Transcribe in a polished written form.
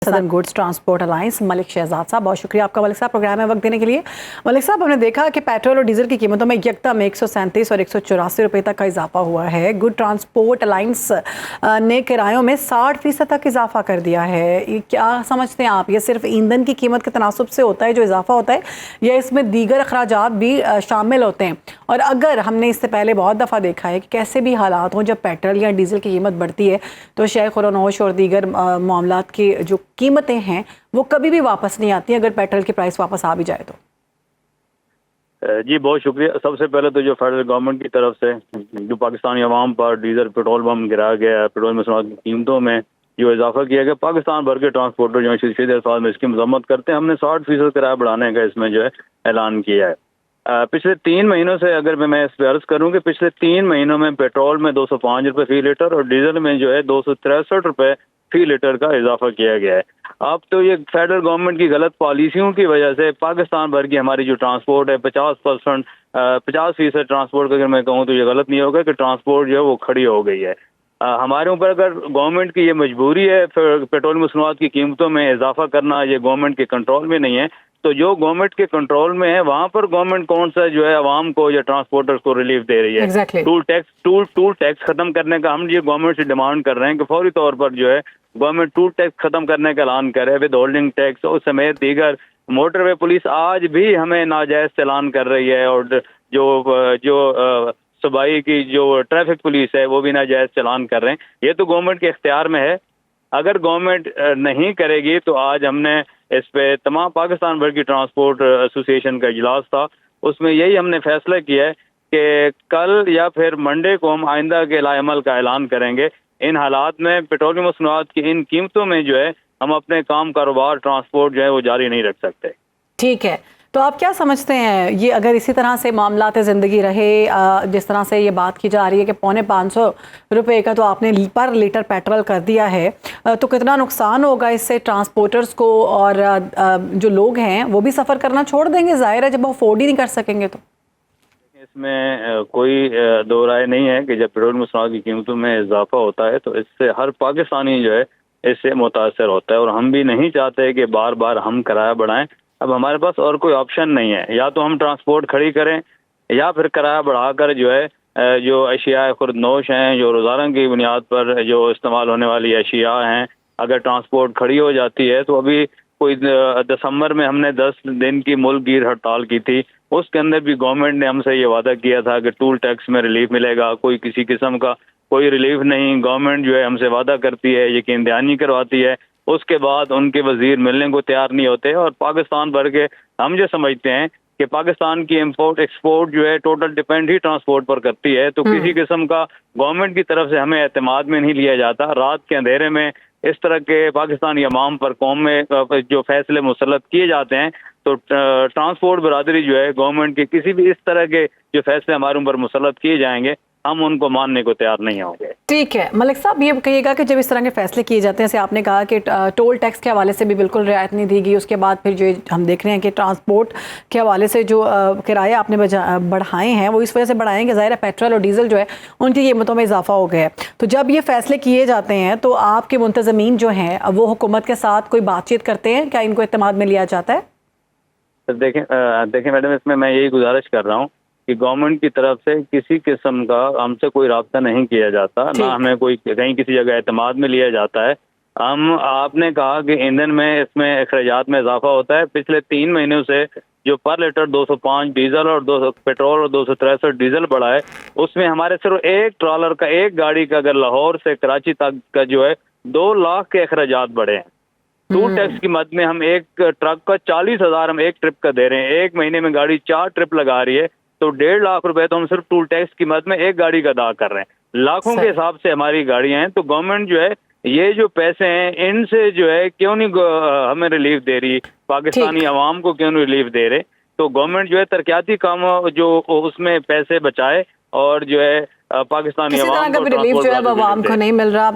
Southern goods transport alliance Malik Shahzad sahab, बहुत शुक्रिया आपका मलिक साहब प्रोग्राम में वक्त देने के लिए। मलिक साहब, हमने देखा कि पेट्रोल और डीजल की कीमतों में यकदम 137 और 184 रुपये तक का इजाफा हुआ है। गुड ट्रांसपोर्ट अलायंस ने किरायों में 60% तक इजाफा कर दिया है। ये क्या समझते हैं आप, ये सिर्फ ईंधन की कीमत के तनासुब से होता है जो इजाफा होता है, या इसमें दीगर अखराजात भी शामिल होते हैं? और अगर हमने इससे पहले बहुत दफ़ा देखा है कि कैसे भी हालात हों, जब पेट्रोल या डीजल की कीमत बढ़ती है तो शेयर खुरनोश और दीगर मामलात की जो कीमतें हैं वो कभी भी वापस नहीं आती अगर पेट्रोल की प्राइस वापस आ भी जाए तो। जी बहुत शुक्रिया। सबसे पहले तो जो फेडरल गवर्नमेंट की तरफ से जो पाकिस्तानी अवाम पर डीजल पेट्रोल बम गिराया गया है, पेट्रोल मसनूआत की कीमतों में जो इजाफा किया गया, पाकिस्तान भर के ट्रांसपोर्टर जो शीशे अल्फाज में इसकी मजम्मत करते हैं। हमने 60% किराया बढ़ाने का इसमें जो है ऐलान किया है। पिछले 3 महीनों से अगर मैं इस पर अर्ज करूँ कि पिछले 3 महीनों में पेट्रोल में 205 रुपये फी लीटर और डीजल में जो है 263 रुपये फी लीटर का इजाफा किया गया है। अब तो ये फेडरल गवर्नमेंट की गलत पॉलिसियों की वजह से पाकिस्तान भर की हमारी जो ट्रांसपोर्ट है 50% ट्रांसपोर्ट का अगर मैं कहूँ तो ये गलत नहीं होगा कि ट्रांसपोर्ट जो है वो खड़ी हो गई है। हमारे ऊपर अगर गवर्नमेंट की ये मजबूरी है पेट्रोल मसनूआत की कीमतों में इजाफा करना, ये गवर्नमेंट के कंट्रोल में नहीं है। तो जो गवर्नमेंट के कंट्रोल में है वहां पर गवर्नमेंट कौन सा जो है आवाम को या ट्रांसपोर्टर्स को रिलीफ दे रही है। Exactly. टूल टैक्स खत्म करने का हम ये गवर्नमेंट से डिमांड कर रहे हैं कि फौरी तौर पर जो है गवर्नमेंट टूल टैक्स खत्म करने का ऐलान करे, विद होल्डिंग टैक्स और समेत दीगर। मोटरवे पुलिस आज भी हमें नाजायज चालान कर रही है और जो सूबाई की जो ट्रैफिक पुलिस है वो भी नाजायज चालान कर रहे हैं। ये तो गवर्नमेंट के इख्तियार में है। अगर गवर्नमेंट नहीं करेगी तो आज हमने इस पे तमाम पाकिस्तान भर की ट्रांसपोर्ट एसोसिएशन का इजलास था, उसमें यही हमने फैसला किया है कि कल या फिर मंडे को हम आइंदा के लाएअमल का ऐलान करेंगे। इन हालात में पेट्रोलियम मसनूआत की इन कीमतों में जो है हम अपने काम कारोबार ट्रांसपोर्ट जो है वो जारी नहीं रख सकते। ठीक है, तो आप क्या समझते हैं, ये अगर इसी तरह से मामलात ज़िंदगी रहे, जिस तरह से ये बात की जा रही है कि 550 रुपये का तो आपने पर लीटर पेट्रोल कर दिया है, तो कितना नुकसान होगा इससे ट्रांसपोर्टर्स को? और जो लोग हैं वो भी सफ़र करना छोड़ देंगे, ज़ाहिर है, जब वो अफोर्ड ही नहीं कर सकेंगे तो। इसमें कोई दो राय नहीं है कि जब पेट्रोल मसनूआत की कीमतों में इजाफा होता है तो इससे हर पाकिस्तानी जो है इससे मुतासर होता है, और हम भी नहीं चाहते कि बार बार हम किराया बढ़ाएं। अब हमारे पास और कोई ऑप्शन नहीं है, या तो हम ट्रांसपोर्ट खड़ी करें या फिर किराया बढ़ाकर जो है जो अशिया खुर्दनोश हैं, जो रोज़ाना की बुनियाद पर जो इस्तेमाल होने वाली अशिया हैं, अगर ट्रांसपोर्ट खड़ी हो जाती है तो अभी कोई दिसंबर में हमने 10 दिन की मुल्क गिर हड़ताल की थी, उसके अंदर भी गवर्नमेंट ने हमसे ये वादा किया था कि टूल टैक्स में रिलीफ मिलेगा। कोई किसी किस्म का कोई रिलीफ नहीं। गवर्नमेंट जो है हमसे वादा करती है, यकीन दहानी करवाती है, उसके बाद उनके वजीर मिलने को तैयार नहीं होते। और पाकिस्तान भर के हम जो समझते हैं कि पाकिस्तान की इंपोर्ट एक्सपोर्ट जो है टोटल डिपेंड ही ट्रांसपोर्ट पर करती है, तो किसी किस्म का गवर्नमेंट की तरफ से हमें एतमाद में नहीं लिया जाता। रात के अंधेरे में इस तरह के पाकिस्तानी अवाम पर कौम में जो फैसले मुसल्लत किए जाते हैं, तो ट्रांसपोर्ट बरादरी जो है गवर्नमेंट के किसी भी इस तरह के जो फैसले हमारे ऊपर मुसल्लत किए जाएंगे हम उनको मानने को तैयार नहीं होंगे। ठीक है मलिक साहब, ये कहिएगा कि जब इस तरह के फैसले किए जाते हैं, जैसे आपने कहा कि टोल टैक्स के हवाले से भी बिल्कुल रियायत नहीं दी गई, उसके बाद फिर जो हम देख रहे हैं कि ट्रांसपोर्ट के हवाले से जो किराए आपने बढ़ाए हैं वो इस वजह से बढ़ाए कि ज़ाहिर है पेट्रोल और डीजल जो है उनकी कीमतों में इजाफा हो गया है। तो जब ये फैसले किए जाते हैं तो आपके मुंतज़मीन जो हैं वो हुकूमत के साथ कोई बातचीत करते हैं क्या? इनको इत्तेमाद में लिया जाता है? देखें मैडम, इसमें मैं यही गुजारिश कर रहा हूँ कि गवर्नमेंट की तरफ से किसी किस्म का हमसे कोई राब्ता नहीं किया जाता, ना हमें कोई कहीं किसी जगह एतमाद में लिया जाता है। हम आपने कहा कि ईंधन में इसमें अखराजात में इजाफा होता है। पिछले 3 महीनों से जो पर लीटर 205 डीजल और 200 पेट्रोल और 263 डीजल बढ़ा है, उसमें हमारे सिर्फ एक ट्रॉलर का, एक गाड़ी का अगर लाहौर से कराची तक का जो है 2 लाख के अखराजात बढ़े हैं। टूल टैक्स की मद में हम एक ट्रक का 40,000 हम एक ट्रिप का दे रहे हैं। एक महीने में गाड़ी 4 ट्रिप लगा रही है तो 1.5 लाख रुपए तो हम सिर्फ टूल टैक्स की मद में एक गाड़ी का अदा कर रहे हैं। लाखों के हिसाब से हमारी गाड़ियां हैं। तो गवर्नमेंट जो है ये जो पैसे हैं इनसे जो है क्यों नहीं हमें रिलीफ दे रही, पाकिस्तानी अवाम को क्यों नहीं रिलीफ दे रहे? तो गवर्नमेंट जो है तरक्याती काम जो उसमें पैसे बचाए और जो है पाकिस्तानी अवाम को रिलीफ जो है अवाम को नहीं मिल रहा।